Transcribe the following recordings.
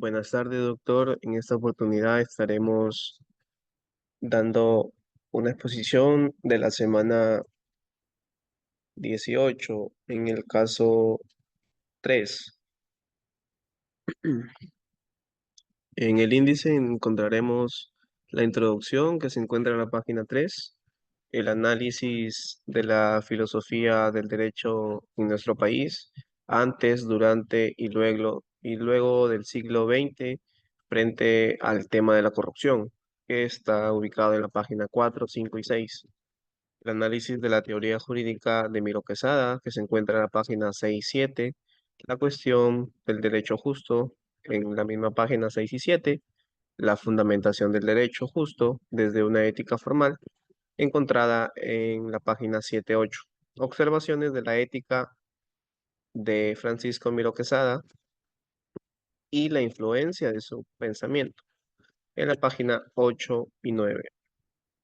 Buenas tardes, doctor. En esta oportunidad estaremos dando una exposición de la semana 18 en el caso 3. En el índice encontraremos la introducción que se encuentra en la página 3, el análisis de la filosofía del derecho en nuestro país, antes, durante y luego del siglo XX, frente al tema de la corrupción, que está ubicado en la página 4, 5 y 6. El análisis de la teoría jurídica de Miro Quesada, que se encuentra en la página 6 y 7, la cuestión del derecho justo en la misma página 6 y 7, la fundamentación del derecho justo desde una ética formal, encontrada en la página 7-8. Observaciones de la ética de Francisco Miro Quesada y la influencia de su pensamiento, en la página 8 y 9.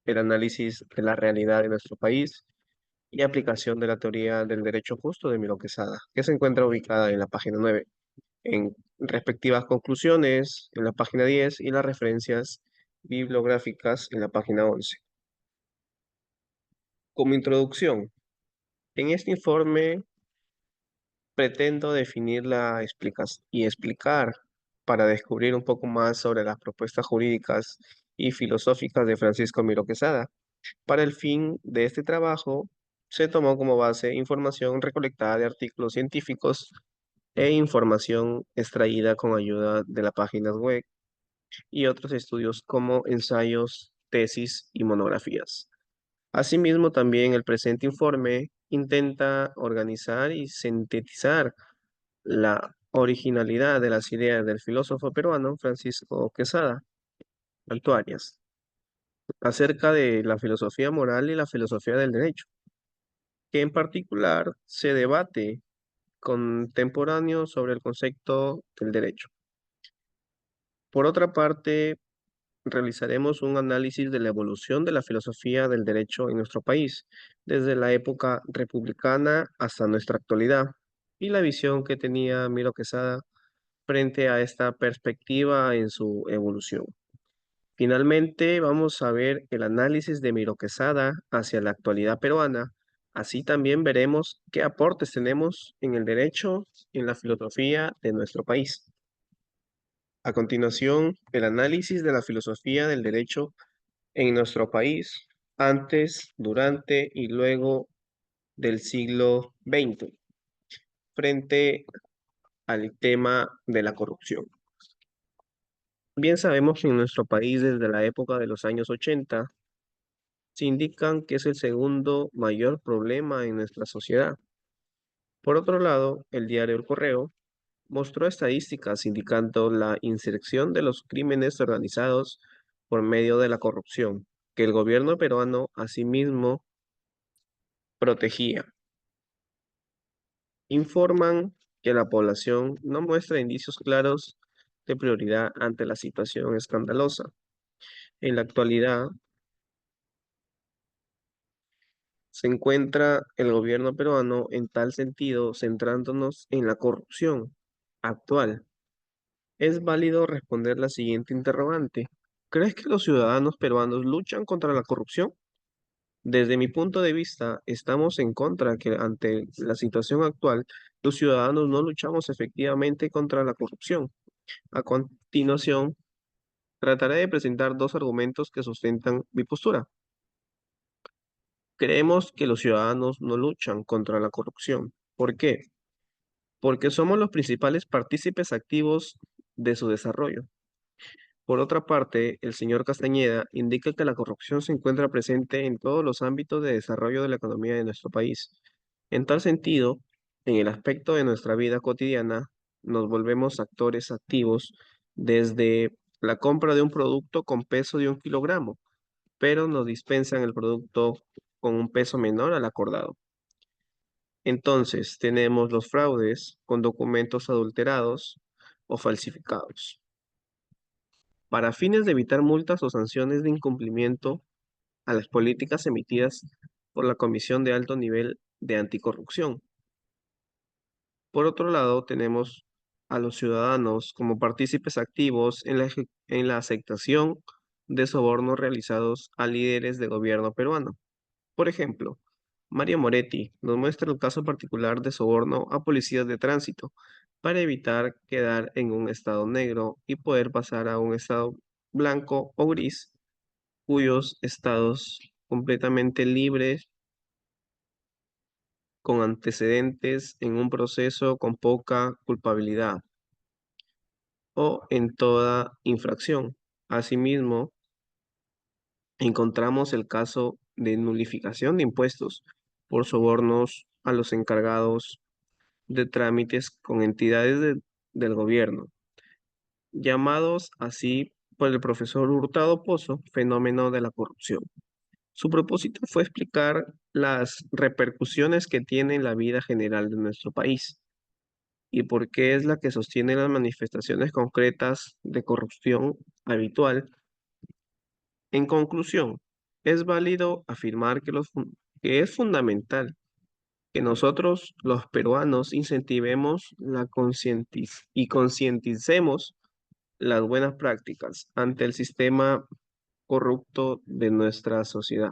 El análisis de la realidad de nuestro país y aplicación de la teoría del derecho justo de Miro Quesada, que se encuentra ubicada en la página 9, en respectivas conclusiones en la página 10 y las referencias bibliográficas en la página 11. Como introducción, en este informe pretendo definir y explicar para descubrir un poco más sobre las propuestas jurídicas y filosóficas de Francisco Miro Quesada. Para el fin de este trabajo, se tomó como base información recolectada de artículos científicos e información extraída con ayuda de las páginas web y otros estudios como ensayos, tesis y monografías. Asimismo, también el presente informe intenta organizar y sintetizar la originalidad de las ideas del filósofo peruano Francisco Quesada Altuarias acerca de la filosofía moral y la filosofía del derecho, que en particular se debate contemporáneo sobre el concepto del derecho. Por otra parte, realizaremos un análisis de la evolución de la filosofía del derecho en nuestro país, desde la época republicana hasta nuestra actualidad, y la visión que tenía Miro Quesada frente a esta perspectiva en su evolución. Finalmente, vamos a ver el análisis de Miro Quesada hacia la actualidad peruana. Así también veremos qué aportes tenemos en el derecho y en la filosofía de nuestro país. A continuación, el análisis de la filosofía del derecho en nuestro país antes, durante y luego del siglo XX, frente al tema de la corrupción. Bien sabemos que en nuestro país desde la época de los años 80 se indican que es el segundo mayor problema en nuestra sociedad. Por otro lado, el diario El Correo mostró estadísticas indicando la inserción de los crímenes organizados por medio de la corrupción, que el gobierno peruano asimismo protegía. Informan que la población no muestra indicios claros de prioridad ante la situación escandalosa. En la actualidad, se encuentra el gobierno peruano en tal sentido centrándonos en la corrupción actual. Es válido responder la siguiente interrogante. ¿Crees que los ciudadanos peruanos luchan contra la corrupción? Desde mi punto de vista, estamos en contra que ante la situación actual, los ciudadanos no luchamos efectivamente contra la corrupción. A continuación, trataré de presentar dos argumentos que sustentan mi postura. Creemos que los ciudadanos no luchan contra la corrupción. ¿Por qué? Porque somos los principales partícipes activos de su desarrollo. Por otra parte, el señor Castañeda indica que la corrupción se encuentra presente en todos los ámbitos de desarrollo de la economía de nuestro país. En tal sentido, en el aspecto de nuestra vida cotidiana, nos volvemos actores activos desde la compra de un producto con peso de 1 kilogramo, pero nos dispensan el producto con un peso menor al acordado. Entonces, tenemos los fraudes con documentos adulterados o falsificados. Para fines de evitar multas o sanciones de incumplimiento a las políticas emitidas por la Comisión de Alto Nivel de Anticorrupción. Por otro lado, tenemos a los ciudadanos como partícipes activos en la aceptación de sobornos realizados a líderes de gobierno peruano. Por ejemplo, Mario Moretti nos muestra el caso particular de soborno a policías de tránsito para evitar quedar en un estado negro y poder pasar a un estado blanco o gris, cuyos estados completamente libres con antecedentes en un proceso con poca culpabilidad o en toda infracción. Asimismo, encontramos el caso de nulificación de impuestos por sobornos a los encargados de trámites con del gobierno, llamados así por el profesor Hurtado Pozo, fenómeno de la corrupción. Su propósito fue explicar las repercusiones que tiene en la vida general de nuestro país y por qué es la que sostiene las manifestaciones concretas de corrupción habitual. En conclusión, es válido afirmar que es fundamental que nosotros, los peruanos, incentivemos y concienticemos las buenas prácticas ante el sistema corrupto de nuestra sociedad.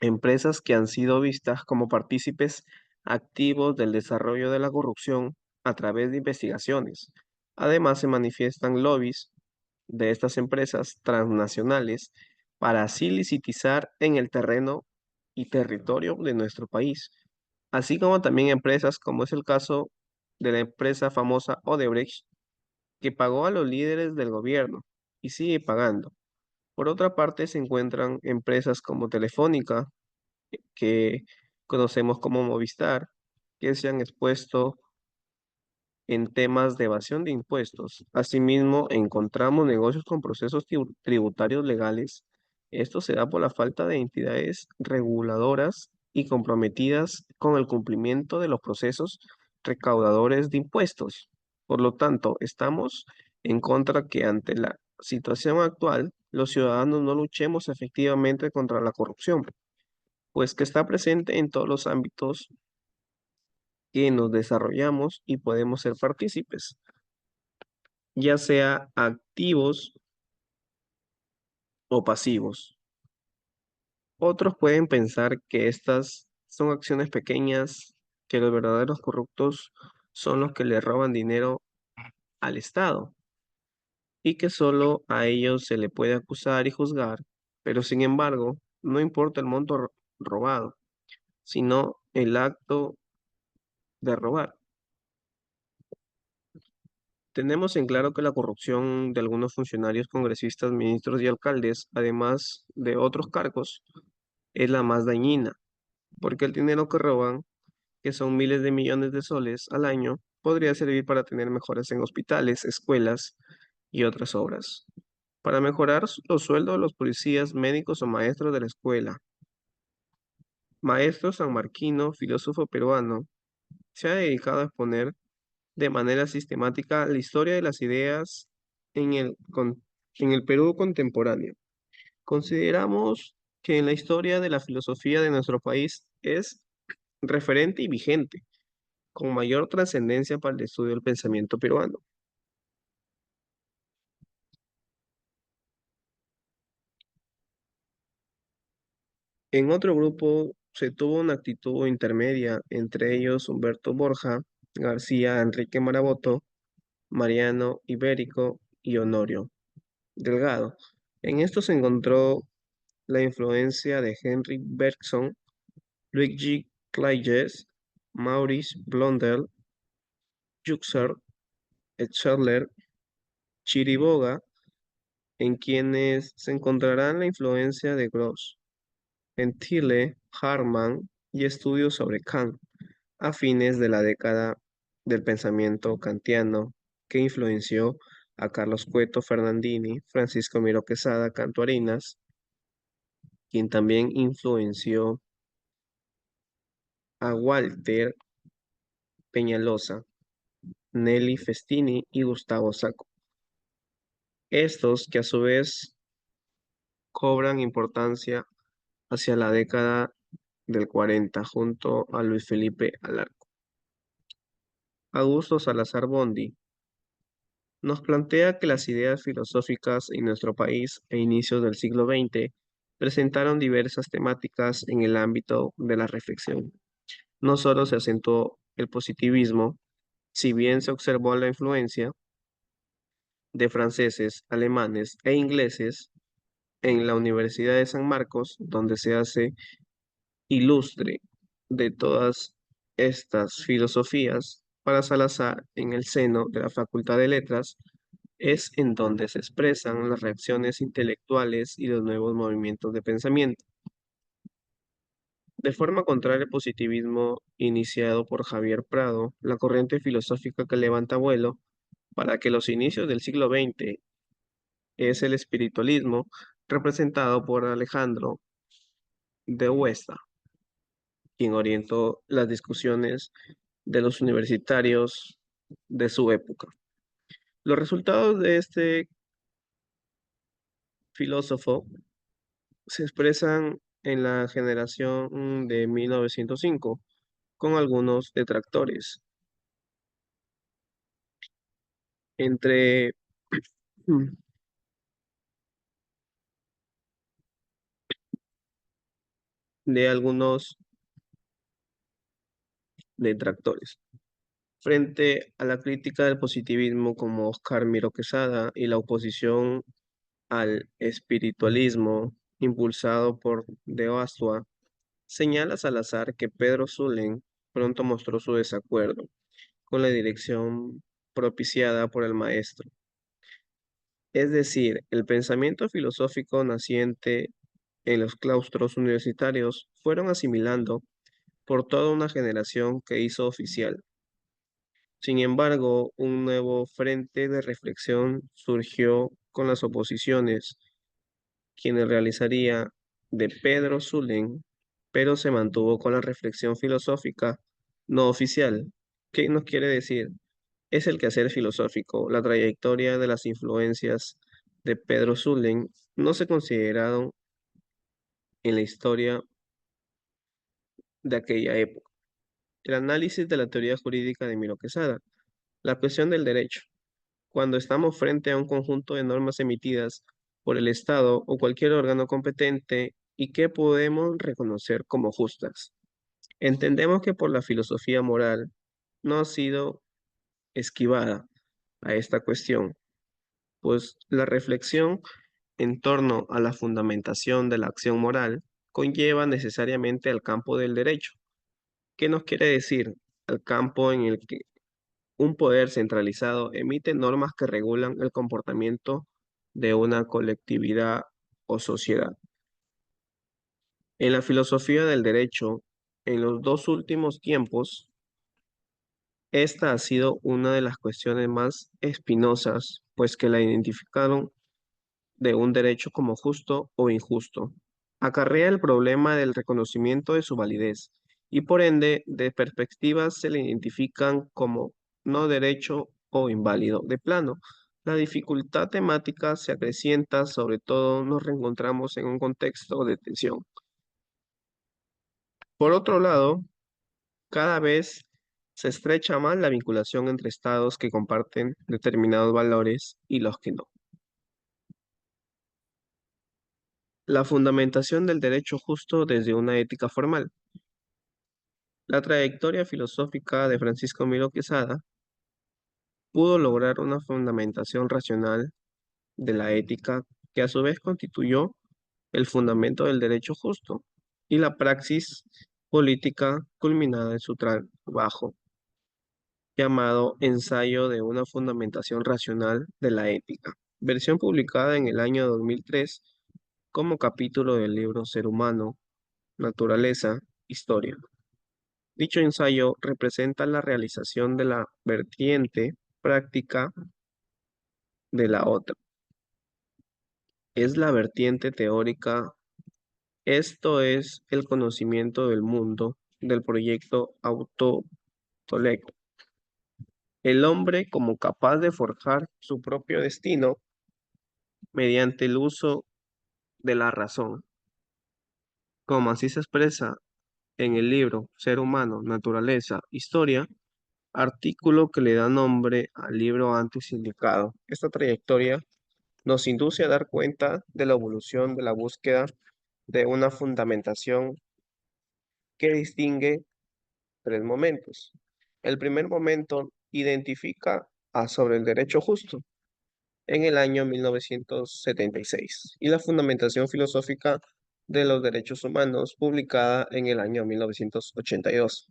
Empresas que han sido vistas como partícipes activos del desarrollo de la corrupción a través de investigaciones. Además, se manifiestan lobbies de estas empresas transnacionales para así licitizar en el terreno y territorio de nuestro país, así como también empresas como es el caso de la empresa famosa Odebrecht, que pagó a los líderes del gobierno y sigue pagando. Por otra parte, se encuentran empresas como Telefónica, que conocemos como Movistar, que se han expuesto en temas de evasión de impuestos. Asimismo, encontramos negocios con procesos tributarios legales. Esto se da por la falta de entidades reguladoras y comprometidas con el cumplimiento de los procesos recaudadores de impuestos. Por lo tanto, estamos en contra que ante la situación actual, los ciudadanos no luchemos efectivamente contra la corrupción, pues que está presente en todos los ámbitos que nos desarrollamos y podemos ser partícipes, ya sea activos o pasivos. Otros pueden pensar que estas son acciones pequeñas, que los verdaderos corruptos son los que le roban dinero al Estado y que solo a ellos se le puede acusar y juzgar, pero sin embargo, no importa el monto robado, sino el acto de robar. Tenemos en claro que la corrupción de algunos funcionarios, congresistas, ministros y alcaldes, además de otros cargos, es la más dañina, porque el dinero que roban, que son miles de millones de soles al año, podría servir para tener mejoras en hospitales, escuelas y otras obras, para mejorar los sueldos de los policías, médicos o maestros de la escuela. Maestro sanmarquino, filósofo peruano, se ha dedicado a exponer de manera sistemática la historia de las ideas en el Perú contemporáneo. Consideramos que en la historia de la filosofía de nuestro país es referente y vigente, con mayor trascendencia para el estudio del pensamiento peruano. En otro grupo se tuvo una actitud intermedia, entre ellos Humberto Borja, García Enrique Maraboto, Mariano Ibérico y Honorio Delgado. En esto se encontró la influencia de Henry Bergson, Luigi Clayes, Maurice Blondel, Juxer, Scheller, Chiriboga, en quienes se encontrarán la influencia de Gross, Gentile, Harman y estudios sobre Kant a fines de la década del pensamiento kantiano que influenció a Carlos Cueto Fernandini, Francisco Miro Quesada Cantuarinas, quien también influenció a Walter Peñalosa, Nelly Festini y Gustavo Sacco. Estos que a su vez cobran importancia hacia la década del 40 junto a Luis Felipe Alarco. Augusto Salazar Bondy, nos plantea que las ideas filosóficas en nuestro país a inicios del siglo XX presentaron diversas temáticas en el ámbito de la reflexión. No solo se acentuó el positivismo, si bien se observó la influencia de franceses, alemanes e ingleses en la Universidad de San Marcos, donde se hace ilustre de todas estas filosofías, para Salazar, en el seno de la Facultad de Letras, es en donde se expresan las reacciones intelectuales y los nuevos movimientos de pensamiento. De forma contraria al positivismo iniciado por Javier Prado, la corriente filosófica que levanta vuelo para que los inicios del siglo XX es el espiritualismo, representado por Alejandro de Huesta, quien orientó las discusiones de los universitarios de su época. Los resultados de este filósofo se expresan en la generación de 1905, con algunos detractores. Entre de algunos detractores. Frente a la crítica del positivismo como Oscar Miro Quesada y la oposición al espiritualismo impulsado por De Astua, señala Salazar que Pedro Sulen pronto mostró su desacuerdo con la dirección propiciada por el maestro. Es decir, el pensamiento filosófico naciente en los claustros universitarios fueron asimilando por toda una generación que hizo oficial. Sin embargo, un nuevo frente de reflexión surgió con las oposiciones, quienes realizaría de Pedro Sulen, pero se mantuvo con la reflexión filosófica no oficial. ¿Qué nos quiere decir? Es el quehacer filosófico, la trayectoria de las influencias de Pedro Sulen no se consideraron en la historia de aquella época. El análisis de la teoría jurídica de Miro Quesada, la cuestión del derecho. Cuando estamos frente a un conjunto de normas emitidas por el Estado o cualquier órgano competente y que podemos reconocer como justas. Entendemos que por la filosofía moral no ha sido esquivada a esta cuestión, pues la reflexión en torno a la fundamentación de la acción moral conlleva necesariamente al campo del derecho. ¿Qué nos quiere decir? Al campo en el que un poder centralizado emite normas que regulan el comportamiento de una colectividad o sociedad. En la filosofía del derecho, en los dos últimos tiempos, esta ha sido una de las cuestiones más espinosas, pues que la identificaron de un derecho como justo o injusto. Acarrea el problema del reconocimiento de su validez y por ende de perspectivas se le identifican como no derecho o inválido. De plano, la dificultad temática se acrecienta, sobre todo nos reencontramos en un contexto de tensión. Por otro lado, cada vez se estrecha más la vinculación entre estados que comparten determinados valores y los que no. La fundamentación del derecho justo desde una ética formal. La trayectoria filosófica de Francisco Miro Quesada pudo lograr una fundamentación racional de la ética que a su vez constituyó el fundamento del derecho justo y la praxis política culminada en su trabajo llamado Ensayo de una fundamentación racional de la ética, versión publicada en el año 2003 como capítulo del libro Ser humano, naturaleza, historia. Dicho ensayo representa la realización de la vertiente práctica de la otra. Es la vertiente teórica, esto es el conocimiento del mundo del proyecto autotolecto. El hombre como capaz de forjar su propio destino mediante el uso de la razón, como así se expresa en el libro Ser humano, naturaleza, historia. artículo que le da nombre al libro antes indicado. Esta trayectoria nos induce a dar cuenta de la evolución de la búsqueda de una fundamentación que distingue tres momentos. El primer momento identifica sobre el derecho justo en el año 1976 y la fundamentación filosófica de los derechos humanos publicada en el año 1982.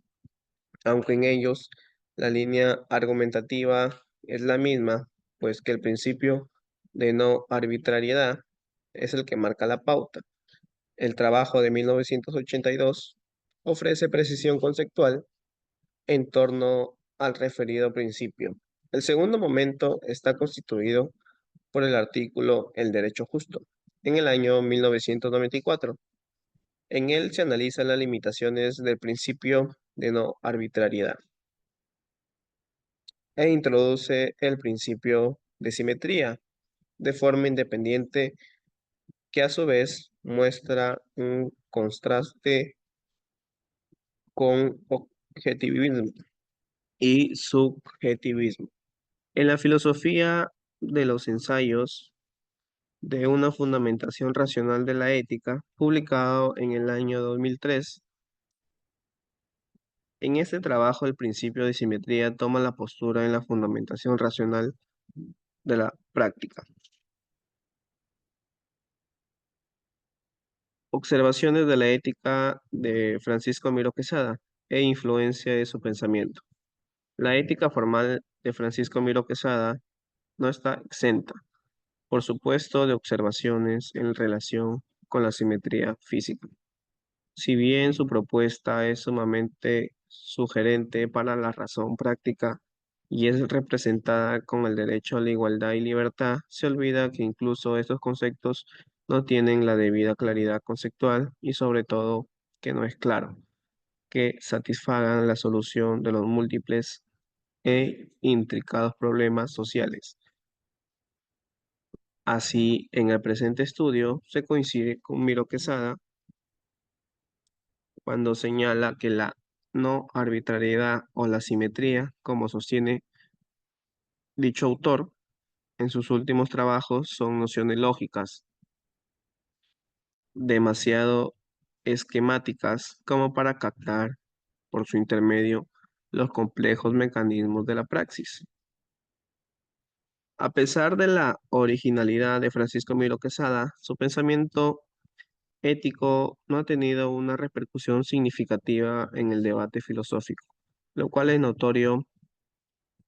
Aunque en ellos la línea argumentativa es la misma, pues que el principio de no arbitrariedad es el que marca la pauta. El trabajo de 1982 ofrece precisión conceptual en torno al referido principio. El segundo momento está constituido por el artículo El derecho justo, en el año 1994. En él se analizan las limitaciones del principio de no arbitrariedad e introduce el principio de simetría de forma independiente que a su vez muestra un contraste con objetivismo y subjetivismo. En la filosofía de los ensayos de una fundamentación racional de la ética, publicado en el año 2003, en este trabajo el principio de simetría toma la postura en la fundamentación racional de la práctica. Observaciones de la ética de Francisco Miro Quesada e influencia de su pensamiento. La ética formal de Francisco Miro Quesada no está exenta, por supuesto, de observaciones en relación con la simetría física. Si bien su propuesta es sumamente sugerente para la razón práctica y es representada con el derecho a la igualdad y libertad, se olvida que incluso estos conceptos no tienen la debida claridad conceptual y sobre todo que no es claro que satisfagan la solución de los múltiples e intricados problemas sociales. Así, en el presente estudio se coincide con Miro Quesada cuando señala que la no arbitrariedad o la simetría, como sostiene dicho autor en sus últimos trabajos, son nociones lógicas, demasiado esquemáticas como para captar por su intermedio los complejos mecanismos de la praxis. A pesar de la originalidad de Francisco Miro Quesada, su pensamiento ético no ha tenido una repercusión significativa en el debate filosófico, lo cual es notorio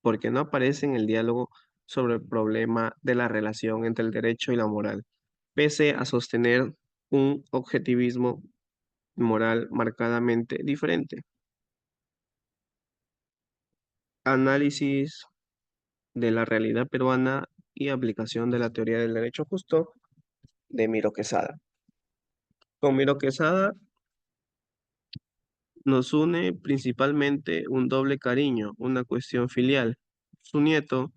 porque no aparece en el diálogo sobre el problema de la relación entre el derecho y la moral, pese a sostener un objetivismo moral marcadamente diferente. Análisis de la realidad peruana y aplicación de la teoría del derecho justo de Miro Quesada. Con Miro Quesada nos une principalmente un doble cariño, una cuestión filial. Su nieto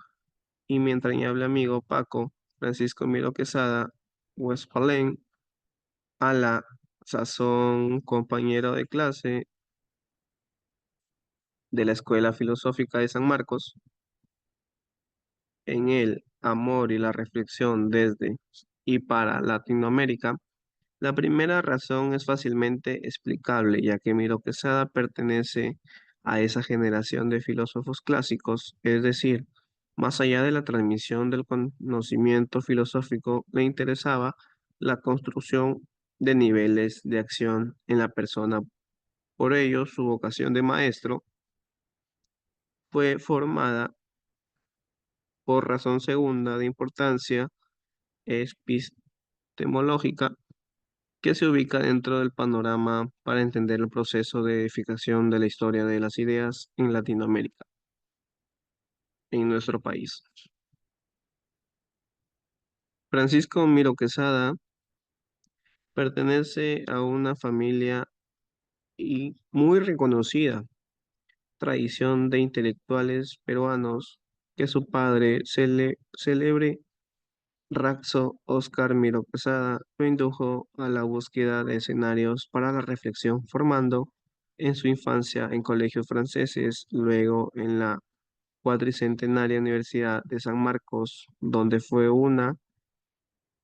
y mi entrañable amigo Paco, Francisco Miro Quesada Westphalen, a la sazón compañero de clase de la Escuela Filosófica de San Marcos, en el amor y la reflexión desde y para Latinoamérica. La primera razón es fácilmente explicable, ya que Miro Quesada pertenece a esa generación de filósofos clásicos, es decir, más allá de la transmisión del conocimiento filosófico, le interesaba la construcción de niveles de acción en la persona. Por ello, su vocación de maestro fue formada por razón segunda de importancia epistemológica que se ubica dentro del panorama para entender el proceso de edificación de la historia de las ideas en Latinoamérica, en nuestro país. Francisco Miro Quesada pertenece a una familia y muy reconocida tradición de intelectuales peruanos que su padre, célebre Raxo Oscar Miro Quesada, lo indujo a la búsqueda de escenarios para la reflexión, formando en su infancia en colegios franceses, luego en la cuatricentenaria Universidad de San Marcos, donde fue una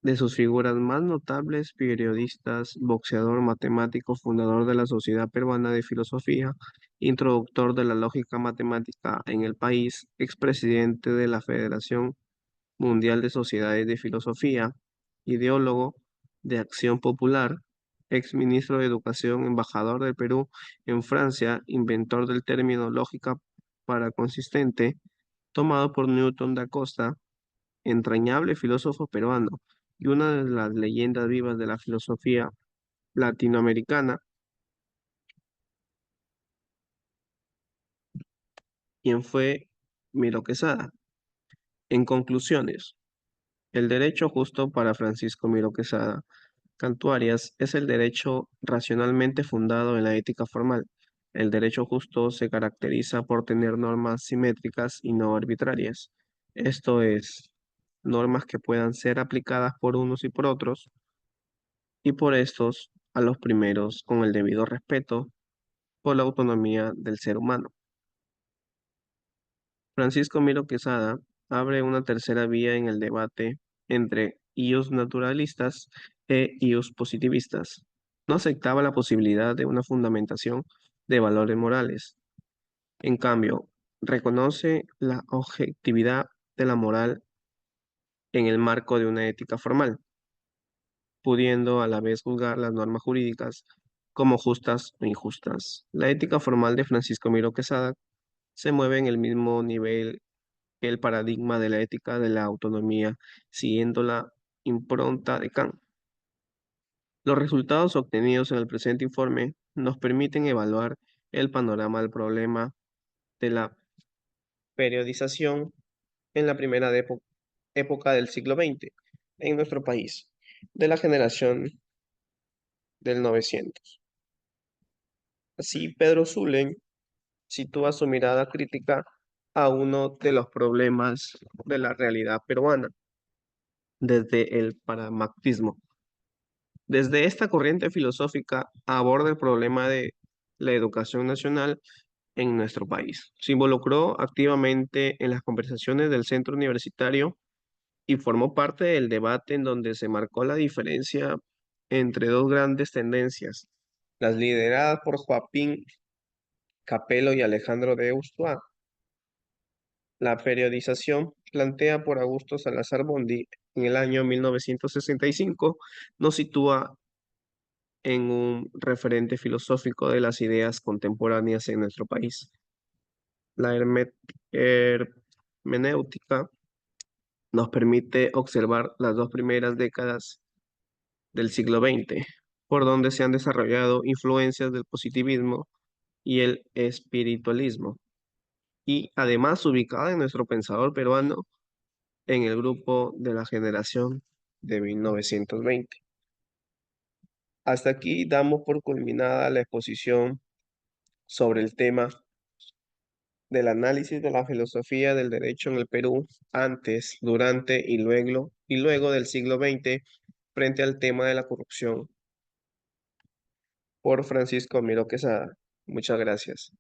de sus figuras más notables, periodistas, boxeador, matemático, fundador de la Sociedad Peruana de Filosofía, introductor de la lógica matemática en el país, expresidente de la Federación Mundial de Sociedades de Filosofía, ideólogo de Acción Popular, exministro de Educación, embajador del Perú en Francia, inventor del término lógica para consistente, tomado por Newton da Costa, entrañable filósofo peruano y una de las leyendas vivas de la filosofía latinoamericana, quien fue Miro Quesada. En conclusiones, el derecho justo para Francisco Miro Quesada Cantuarias es el derecho racionalmente fundado en la ética formal. El derecho justo se caracteriza por tener normas simétricas y no arbitrarias. Esto es, normas que puedan ser aplicadas por unos y por otros, y por estos a los primeros con el debido respeto por la autonomía del ser humano. Francisco Miro Quesada abre una tercera vía en el debate entre ius naturalistas e ius positivistas. No aceptaba la posibilidad de una fundamentación de valores morales. En cambio, reconoce la objetividad de la moral en el marco de una ética formal, pudiendo a la vez juzgar las normas jurídicas como justas o injustas. La ética formal de Francisco Miro Quesada se mueve en el mismo nivel que el paradigma de la ética de la autonomía, siguiendo la impronta de Kant. Los resultados obtenidos en el presente informe nos permiten evaluar el panorama del problema de la periodización en la primera época del siglo XX en nuestro país, de la generación del 900. Así, Pedro Zulem sitúa su mirada crítica a uno de los problemas de la realidad peruana desde el pragmatismo. Desde esta corriente filosófica aborda el problema de la educación nacional en nuestro país. Se involucró activamente en las conversaciones del centro universitario y formó parte del debate en donde se marcó la diferencia entre dos grandes tendencias, las lideradas por Joaquín Capello y Alejandro de Eustua. La periodización plantea por Augusto Salazar Bondi en el año 1965 nos sitúa en un referente filosófico de las ideas contemporáneas en nuestro país. La hermenéutica nos permite observar las dos primeras décadas del siglo XX, por donde se han desarrollado influencias del positivismo y el espiritualismo, y además ubicada en nuestro pensador peruano en el grupo de la generación de 1920. Hasta aquí damos por culminada la exposición sobre el tema del análisis de la filosofía del derecho en el Perú antes, durante y luego del siglo XX frente al tema de la corrupción por Francisco Miro Quesada. Muchas gracias.